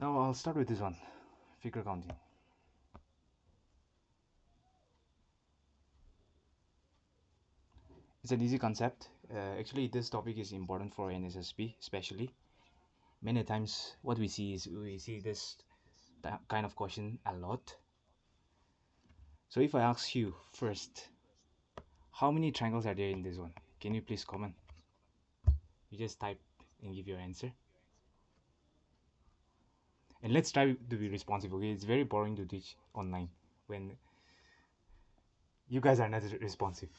Now I'll start with this one, figure counting. It's an easy concept. Actually, this topic is important for NSSB, especially. Many times, what we see is we see this kind of question a lot. So if I ask you first, how many triangles are there in this one? Can you please comment? You just type and give your answer. And let's try to be responsive, okay? It's very boring to teach online when you guys are not responsive.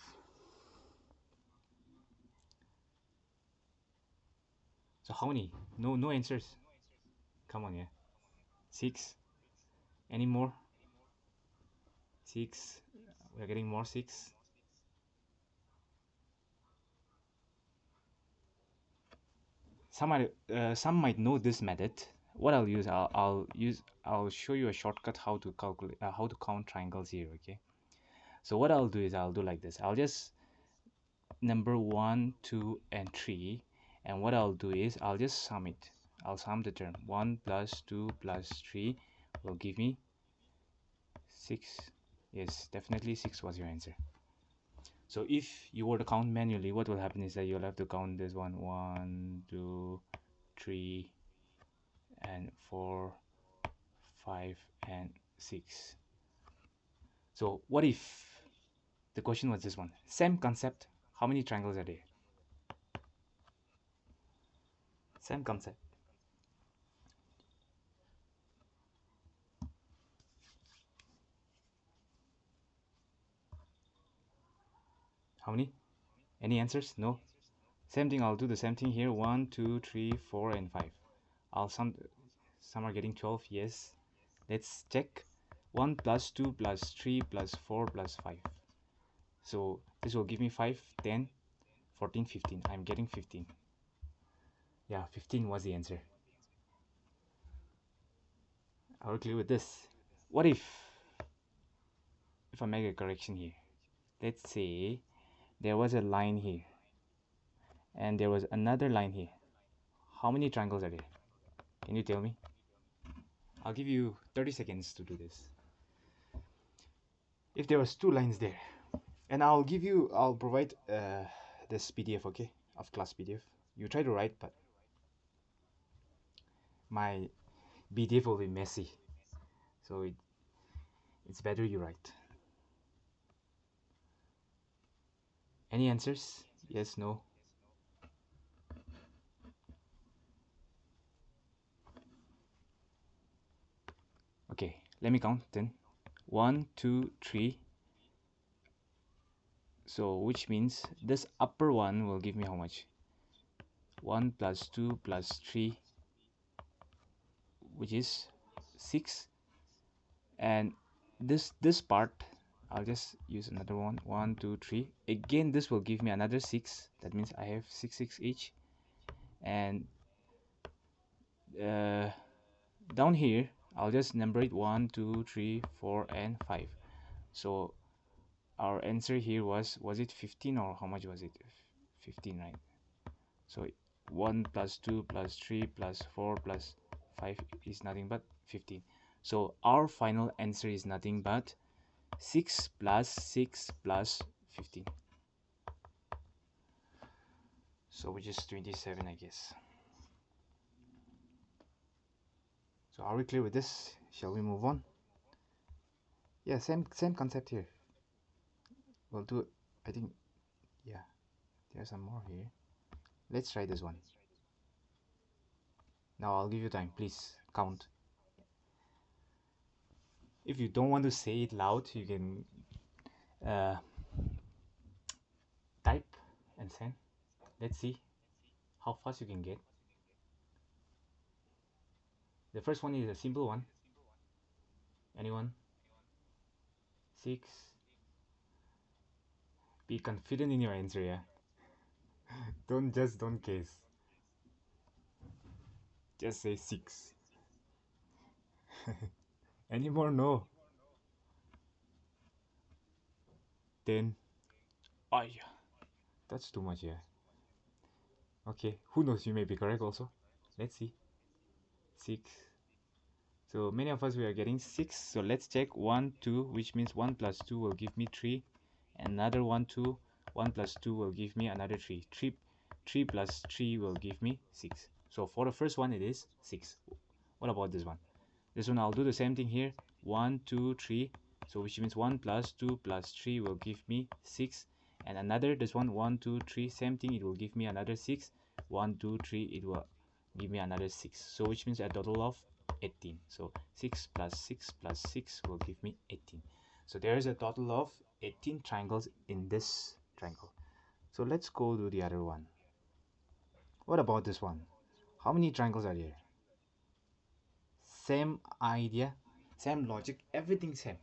So how many? No answers. Come on, yeah. 6. Any more? 6. We're getting more 6. Some might know this method. What I'll use, I'll show you a shortcut how to calculate, how to count triangles here. Okay. So what I'll do is I'll do like this. I'll just number 1, 2, and 3, and what I'll do is I'll just sum it. I'll sum the term. 1 plus 2 plus 3 will give me 6. Yes, definitely 6 was your answer. So if you were to count manually, what will happen is that you'll have to count this one, 1, 2, 3, and 4, 5, and 6. So what if the question was this one? Same concept. How many triangles are there? Same concept. How many? Any answers? No. Same thing. I'll do the same thing here. 1, 2, 3, 4, and 5. I'll some are getting 12. Yes. Let's check. 1 plus 2 plus 3 plus 4 plus 5. So this will give me 5, 10, 14, 15. I'm getting 15. Yeah, 15 was the answer. Are we clear with this? What if I make a correction here? Let's say there was a line here and there was another line here. How many triangles are there? Can you tell me? I'll give you 30 seconds to do this. If there was 2 lines there, and I'll provide this PDF, okay, of class PDF. You try to write, but my PDF will be messy, so it's better you write. Any answers? Yes, no? Okay, let me count then. 1, 2, 3. So which means this upper one will give me how much? 1 plus 2 plus 3, which is 6. And this part, I'll just use another one. 1, 2, 3. Again, this will give me another 6. That means I have 6 each. And down here, I'll just number it 1, 2, 3, 4, and 5. So our answer here was it 15 or how much was it? 15, right? So 1 plus 2 plus 3 plus 4 plus 5 is nothing but 15. So our final answer is nothing but 6 plus 6 plus 15. So which is 27, I guess. So are we clear with this? Shall we move on? Yeah, same concept here. We'll do, I think, yeah, there's some more here. Let's try this one. Now I'll give you time, please count. If you don't want to say it loud, you can type and send. Let's see how fast you can get. The first one is a simple one. Anyone? 6. Be confident in your answer, yeah. Don't guess. Just say 6. Any more? No. 10. Oh yeah, that's too much, yeah. Okay, who knows? You may be correct also. Let's see. 6. So many of us we are getting 6. So let's check 1, 2, which means 1 plus 2 will give me 3. Another 1, 2. 1 plus 2 will give me another 3. 3 plus 3 will give me 6. So for the first one, it is 6. What about this one? This one, I'll do the same thing here. 1, 2, 3. So which means 1 plus 2 plus 3 will give me 6. And another, this one, 1, 2, 3. Same thing, it will give me another 6. 1, 2, 3, it will give me another 6. So which means a total of 18. So 6 plus 6 plus 6 will give me 18. So there is a total of 18 triangles in this triangle. So let's go to the other one. What about this one? How many triangles are there? Same idea, same logic, everything same.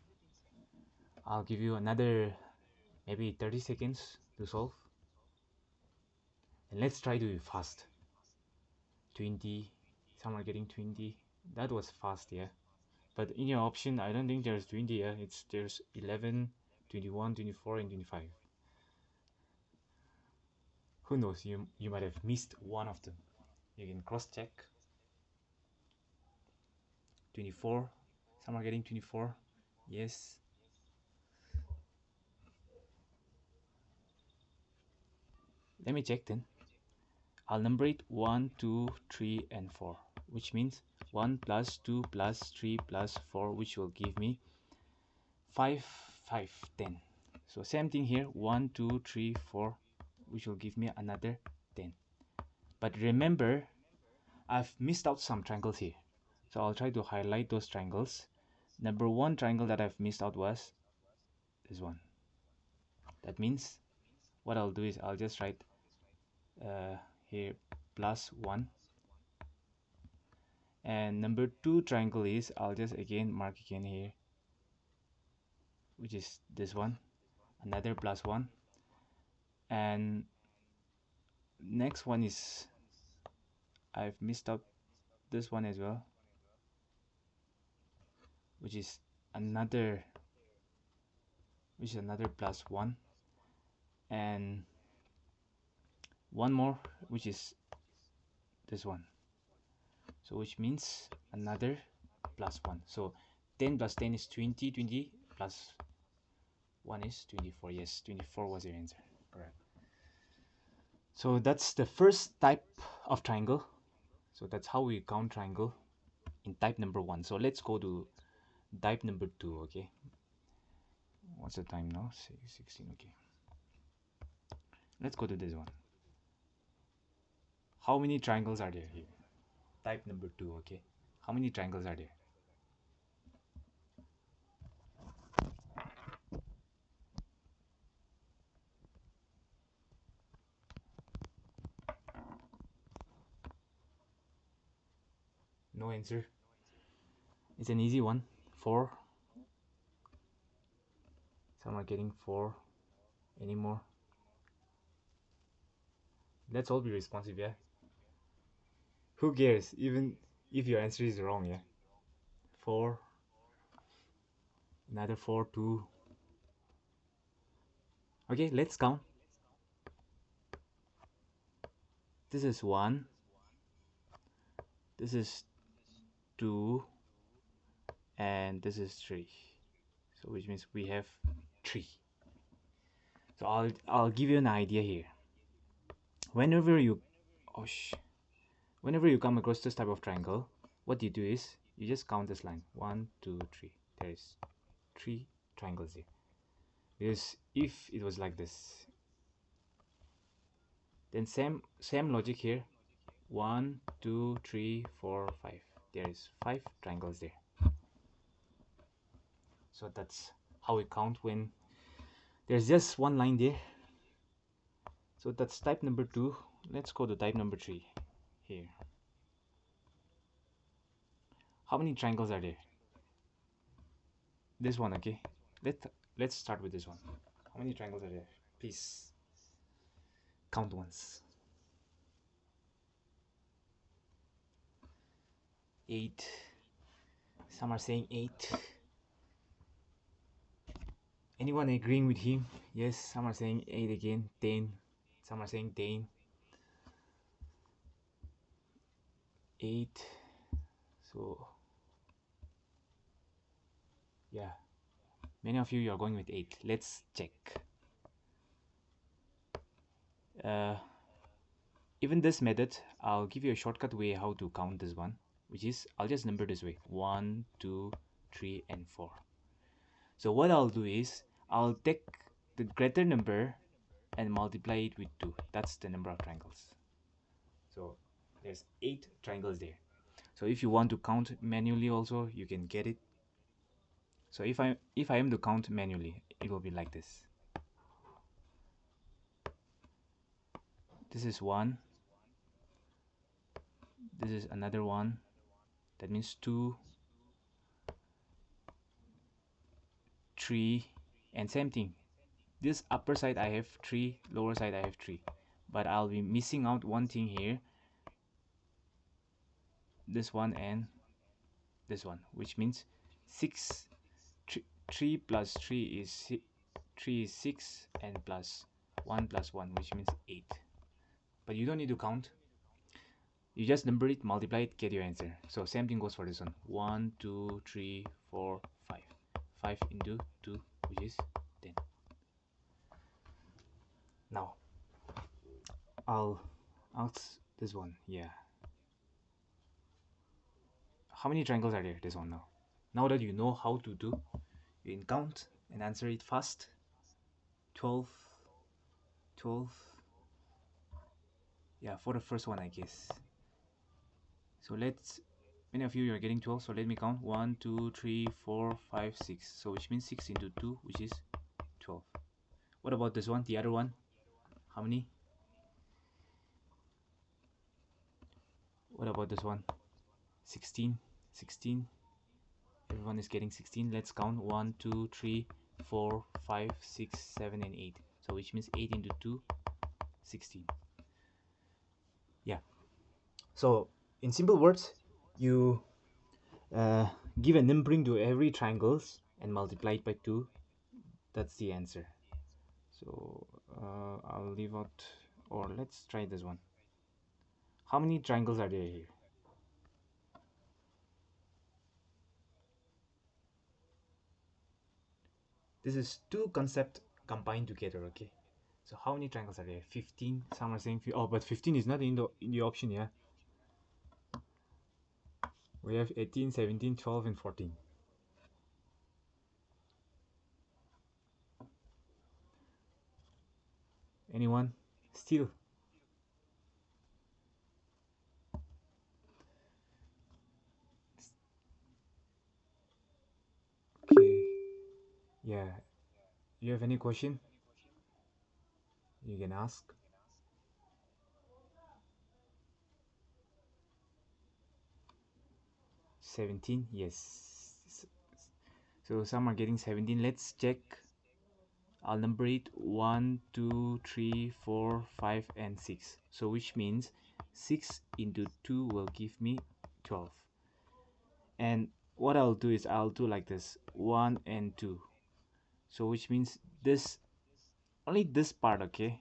I'll give you another maybe 30 seconds to solve. And let's try to be fast. 20, some are getting 20. That was fast, yeah. But in your option, I don't think there's 20, yeah. There's 11, 21, 24, and 25. Who knows, you might have missed one of them. You can cross check. 24, some are getting 24. Yes. Let me check then. I'll number it 1, 2, 3, and 4, which means 1 plus 2 plus 3 plus 4, which will give me 5, 5, 10. So same thing here, 1, 2, 3, 4, which will give me another 10. But remember, I've missed out some triangles here. So I'll try to highlight those triangles. Number 1 triangle that I've missed out was this one. That means what I'll do is I'll just write here plus 1. And number 2 triangle is, I'll just again mark again here, which is this one, another plus 1. And next one is, I've missed out this one as well, which is another plus 1. And one more, which is this one. So which means another plus 1. So 10 plus 10 is 20, 20 plus 1 is 24. Yes, 24 was your answer. Correct. So that's the first type of triangle. So that's how we count triangle in type number 1. So let's go to type number 2. Okay, what's the time now? 16. Okay, let's go to this one. How many triangles are there here? Type number 2. Okay, how many triangles are there? No answer. It's an easy one. 4. Some are getting 4. Any more? Let's all be responsive, yeah. Who cares, even if your answer is wrong, yeah. 4. Another 4, 2. Okay, let's count. This is 1. This is 2. And this is 3. So which means we have 3. So I'll give you an idea here. Whenever you come across this type of triangle, what you do is you just count this line. 1, 2, 3. There is 3 triangles here. Because if it was like this, then same logic here. 1, 2, 3, 4, 5. There is 5 triangles there. So that's how we count when there's just one line there. So that's type number 2. Let's go to type number 3 here. How many triangles are there? This one, okay. Let's start with this one. How many triangles are there? Please count once. 8. Some are saying 8. Anyone agreeing with him? Yes, some are saying 8 again. 10. Some are saying 10. 8. So Yeah, many of you are going with 8. Let's check. Uh, Even this method, I'll give you a shortcut way how to count this one, which is I'll just number this way: 1, 2, 3, and 4. So what I'll do is I'll take the greater number and multiply it with 2. That's the number of triangles. So there's 8 triangles there. So if you want to count manually also, you can get it. So if I am to count manually, it will be like this. This is 1. This is another one. That means 2, 3, and same thing. This upper side I have 3, lower side I have 3. But I'll be missing out one thing here. This one and this one, which means 6. 3 plus 3 is 3 is 6, and plus 1 plus 1, which means 8. But you don't need to count. You just number it, multiply it, get your answer. So same thing goes for this one. 1, 2, 3, 4, 5. 5 into 2, which is 10. Now I'll ask this one. Yeah. How many triangles are there? This one now. Now that you know how to do, you can count and answer it fast. 12. 12. Yeah, for the first one, I guess. So let's, many of you are getting 12, so let me count. 1, 2, 3, 4, 5, 6. So which means 6 into 2, which is 12. What about this one, the other one? How many? What about this one? 16. 16. Everyone is getting 16. Let's count. 1, 2, 3, 4, 5, 6, 7, and 8. So which means 8 into 2, 16. Yeah. So in simple words, you give a numbering to every triangles and multiply it by 2. That's the answer. So I'll leave out, or let's try this one. How many triangles are there here? This is two concepts combined together, okay? So how many triangles are there? 15. Some are saying, oh, but 15 is not in the option, yeah? We have 18, 17, 12, and 14. Anyone? Still? Okay. Yeah. You have any question? You can ask. 17, yes. So some are getting 17. Let's check. I'll number it 1, 2, 3, 4, 5, and 6. So which means 6 into 2 will give me 12. And what I'll do is I'll do like this: 1 and 2. So which means this, only this part, okay?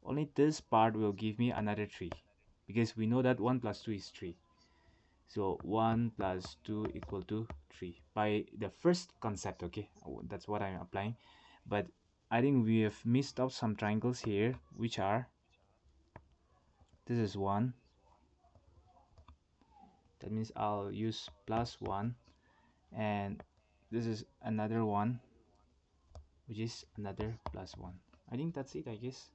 Only this part will give me another 3. Because we know that 1 plus 2 is 3. So 1 plus 2 equal to 3 by the first concept, okay? That's what I'm applying. But I think we have missed out some triangles here, which are, this is 1. That means I'll use plus 1. And this is another one, which is another plus 1. I think that's it, I guess.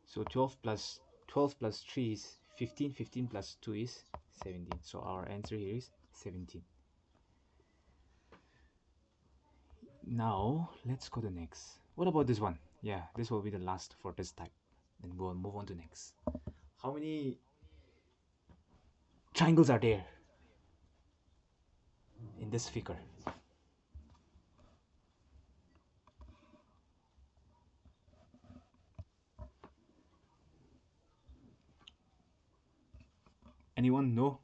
So 12 plus 3 is 15. 15 plus 2 is 17. So our answer here is 17. Now let's go to next. What about this one? Yeah, this will be the last for this type. Then we'll move on to next. How many triangles are there in this figure? Anyone know?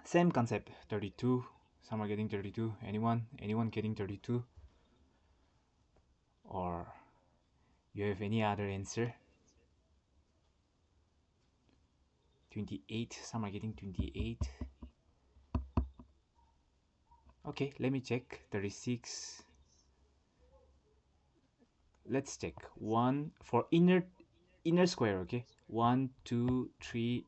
Same concept, 32. Some are getting 32. Anyone getting 32? Or you have any other answer? 28. Some are getting 28. Okay, let me check. 36. Let's check. One for inner square, okay? 1, 2, 3,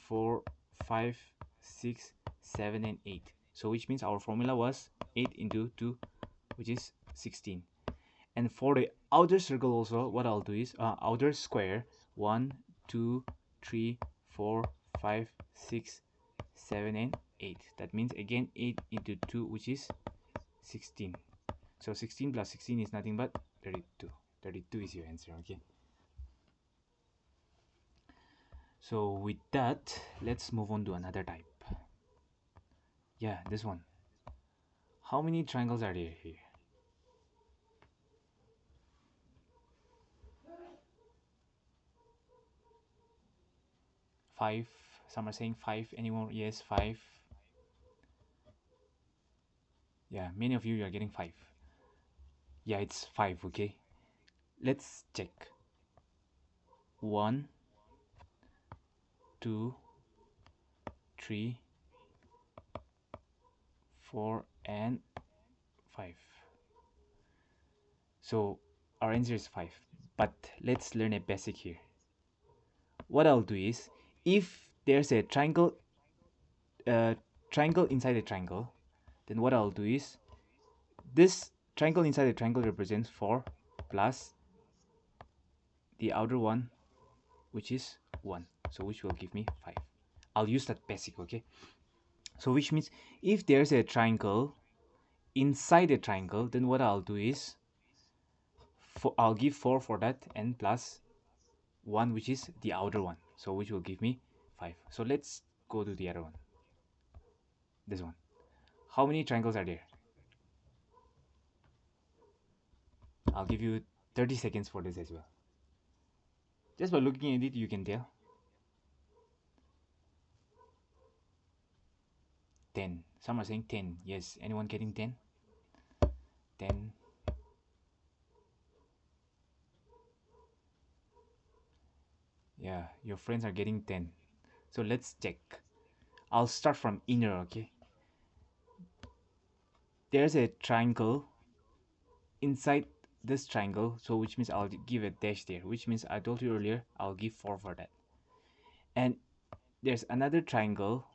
4, 5, 6, 7, and 8. So which means our formula was 8 into 2, which is 16. And for the outer circle also, what I'll do is outer square, 1, 2, 3, 4, 5, 6, 7, and 8. That means again 8 into 2, which is 16. So 16 plus 16 is nothing but 32. 32 is your answer, okay? So with that, let's move on to another type. Yeah, this one. How many triangles are there here? 5. Some are saying 5. Anyone? Yes, 5. Yeah, many of you are getting 5. Yeah, it's 5, okay? Let's check. 1, 2, 3, 4, and 5. So our answer is 5. But let's learn a basic here. What I'll do is, if there's a triangle inside a triangle, then what I'll do is, this triangle inside a triangle represents 4 plus the outer one, which is 1. So which will give me 5. I'll use that basic, okay? So which means if there's a triangle inside a triangle, then what I'll do is, I'll give 4 for that and plus 1, which is the outer one. So which will give me 5. So let's go to the other one. This one. How many triangles are there? I'll give you 30 seconds for this as well. Just by looking at it, you can tell. 10. Some are saying 10. Yes. Anyone getting 10? 10. Yeah, your friends are getting 10. So let's check. I'll start from inner, okay? There's a triangle inside this triangle, so which means I'll give a dash there, which means I told you earlier I'll give 4 for that. And there's another triangle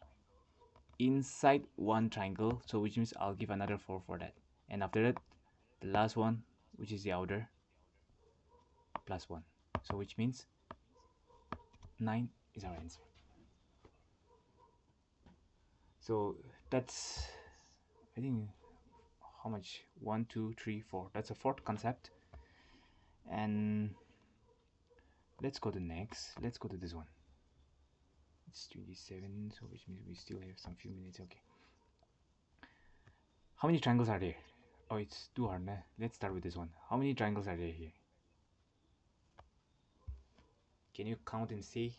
inside one triangle, so which means I'll give another 4 for that. And after that, the last one, which is the outer, plus 1. So which means 9 is our answer. So that's, I think, how much? 1, 2, 3, 4. That's a fourth concept. And let's go to next. Let's go to this one. It's 27, so which means we still have some few minutes. Okay. How many triangles are there? Oh, it's too hard. Let's start with this one. How many triangles are there here? Can you count and see?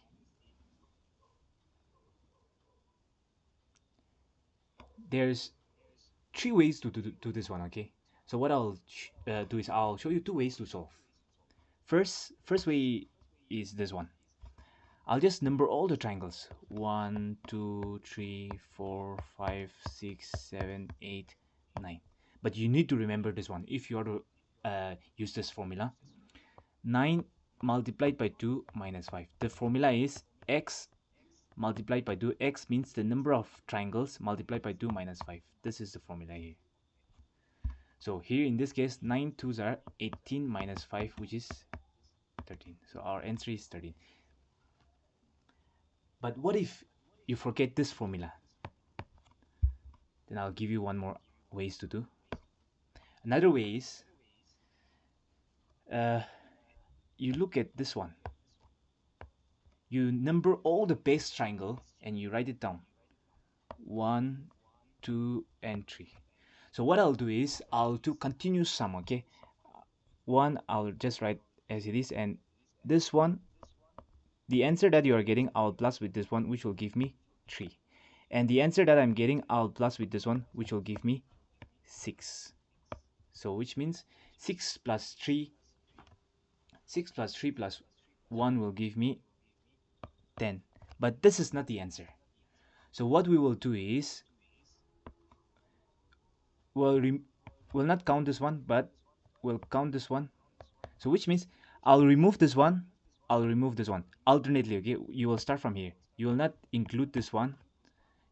There's 3 ways to do this one, okay? So what I'll do is I'll show you 2 ways to solve. First way is this one. I'll just number all the triangles. 1, 2, 3, 4, 5, 6, 7, 8, 9. But you need to remember this one if you are to use this formula. 9 multiplied by 2 minus 5. The formula is x multiplied by 2. X means the number of triangles multiplied by 2 minus 5. This is the formula here. So here in this case, 9 2s are 18 minus 5, which is 13. So our answer is 13. But what if you forget this formula? Then I'll give you one more ways to do. Another way is you look at this one. You number all the base triangle and you write it down. 1, 2, and 3. So what I'll do is I'll do continuous sum, okay? 1 I'll just write as it is, and this one, the answer that you are getting, I'll plus with this one, which will give me 3. And the answer that I'm getting, I'll plus with this one, which will give me 6. So which means 6 plus 3 plus 1 will give me 10. But this is not the answer. So what we will do is will will not count this one, but will count this one. So which means I'll remove this one, I'll remove this one alternately. Okay, you will start from here. You will not include this one.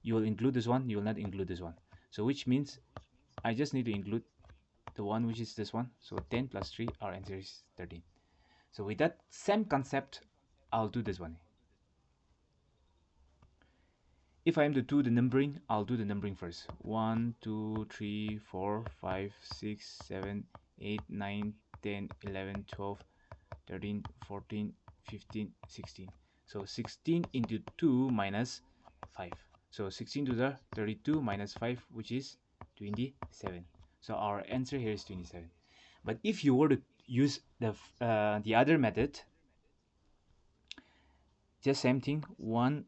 You will include this one. You will not include this one. So which means I just need to include the one which is this one. So 10 plus 3, our answer is 13. So with that same concept, I'll do this one. If I am to do the numbering, I'll do the numbering first. 1, 2, 3, 4, 5, 6, 7, 8, 9, 10, 11, 12, 13, 14, 15, 16. So 16 into 2 minus 5. So 16 to the 32 minus 5, which is 27. So our answer here is 27. But if you were to use the other method, just same thing, 1,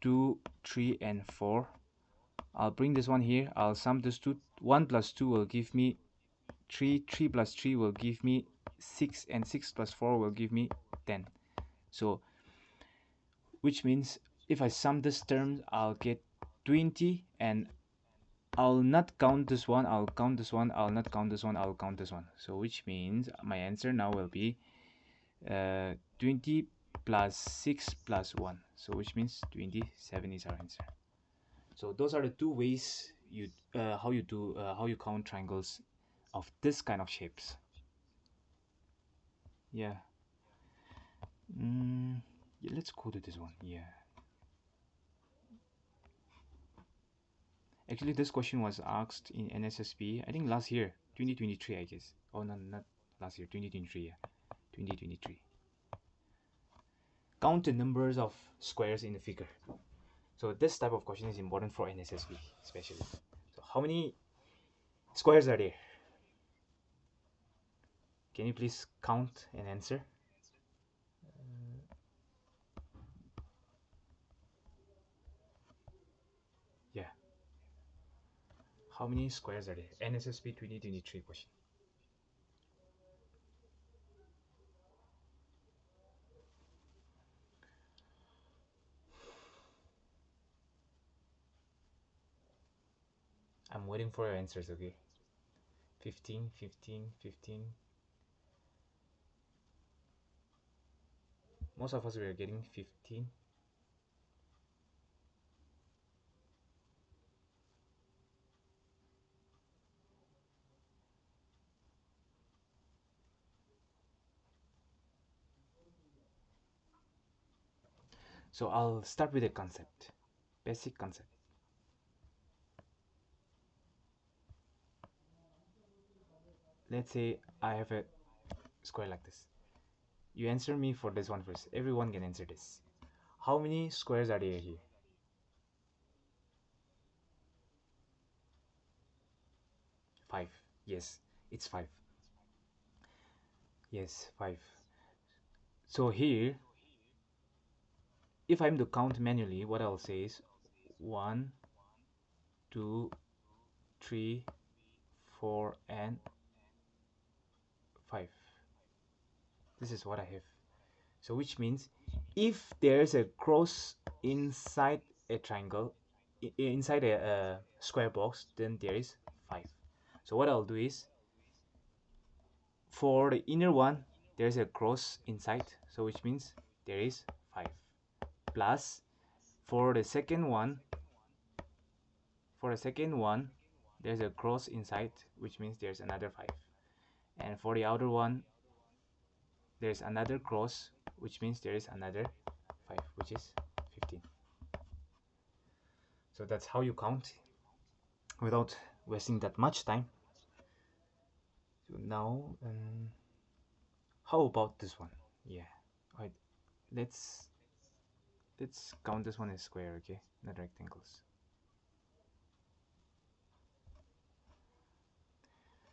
2, 3, and 4. I'll bring this one here. I'll sum this two. 1 plus 2 will give me 3. 3 plus 3 will give me 6. And 6 plus 4 will give me 10. So, which means if I sum this term, I'll get 20. And I'll not count this one. I'll count this one. I'll not count this one. I'll count this one. So, which means my answer now will be 20 plus 6 plus 1. So, which means 27 is our answer. So those are the two ways you how you count triangles of this kind of shapes. Yeah. Yeah, let's go to this one. Yeah. Actually, this question was asked in NSSB, I think last year, 2023, I guess. Oh, no, not last year, 2023. Yeah, 2023. Count the numbers of squares in the figure. So this type of question is important for NSSB, especially. So how many squares are there? Can you please count and answer? Yeah. How many squares are there? NSSB 2023 question. I'm waiting for your answers, okay? 15, 15, 15. Most of us were getting 15. So I'll start with a concept, basic concept. Let's say I have a square like this. You answer me for this one first. Everyone can answer this. How many squares are there here? 5. Yes, it's 5. Yes, 5. So here, if I'm to count manually, what I'll say is 1, 2, 3, 4, and 5. This is what I have. So which means if there's a cross inside a triangle, inside a square box, then there is 5. So what I'll do is, for the inner one, there's a cross inside, so which means there is 5. Plus, for the second one, there's a cross inside, which means there's another 5. And for the outer one, there's another cross, which means there is another 5, which is 15. So that's how you count without wasting that much time. So now, how about this one? Yeah, right. Let's count this one as square, okay, not rectangles.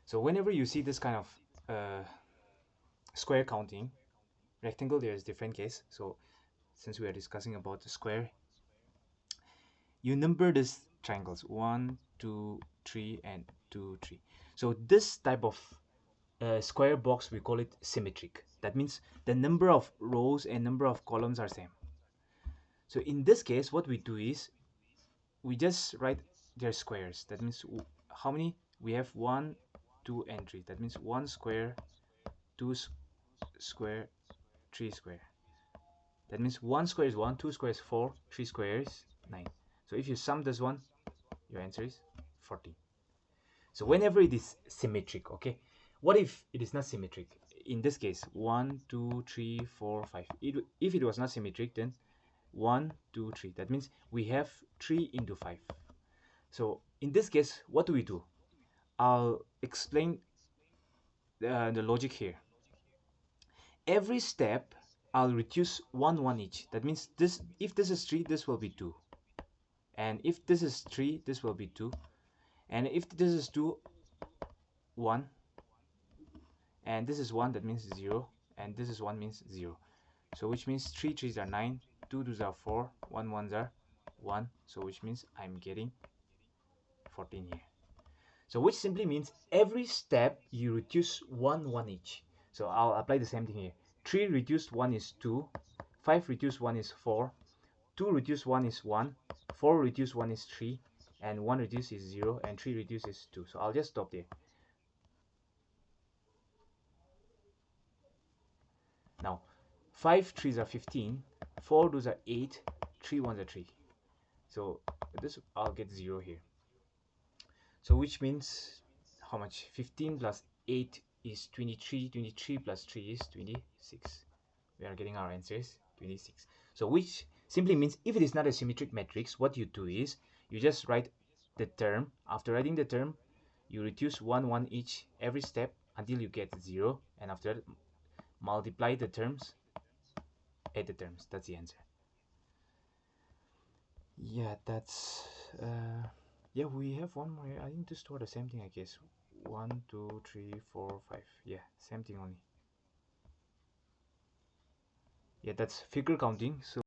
So whenever you see this kind of square counting, rectangle there is different case. So since we are discussing about the square, you number these triangles 1, 2, 3, and 2, 3. So this type of square box, we call it symmetric. That means the number of rows and number of columns are same. So in this case, what we do is we just write their squares. That means how many we have? 1, 2 and 3. That means 1 square, 2 square, 3 square. That means 1 square is 1, 2 square is 4, 3 square is 9. So if you sum this one, your answer is 14. So whenever it is symmetric, okay, what if it is not symmetric? In this case, 1, 2, 3, 4, 5. If it was not symmetric, then 1, 2, 3. That means we have 3 into 5. So in this case, what do we do? I'll explain the logic here. Every step, I'll reduce 1, 1 each. That means this, if this is 3, this will be 2. And if this is 3, this will be 2. And if this is 2, 1. And this is 1, that means 0. And this is 1 means 0. So which means 3 3s are 9, 2 2s are 4, 1 1s are 1. So which means I'm getting 14 here. So which simply means every step you reduce 1 1 each. So I'll apply the same thing here. 3 reduced 1 is 2, 5 reduced 1 is 4, 2 reduced 1 is 1, 4 reduced 1 is 3, and 1 reduced is 0, and 3 reduced is 2. So I'll just stop there. Now, 5 3s are 15, 4 2s are 8, 3 1s are 3. So this, I'll get 0 here. So which means how much? 15 plus 8 is 23, 23 plus 3 is 26. We are getting our answer is 26. So which simply means if it is not a symmetric matrix, what you do is you just write the term. After writing the term, you reduce 1 1 each every step until you get 0, and after that multiply the terms, add the terms. That's the answer. Yeah, that's yeah, we have one more here. I need to store the same thing, I guess. 1 2 3 4 5. Yeah, same thing only. Yeah, that's figure counting. So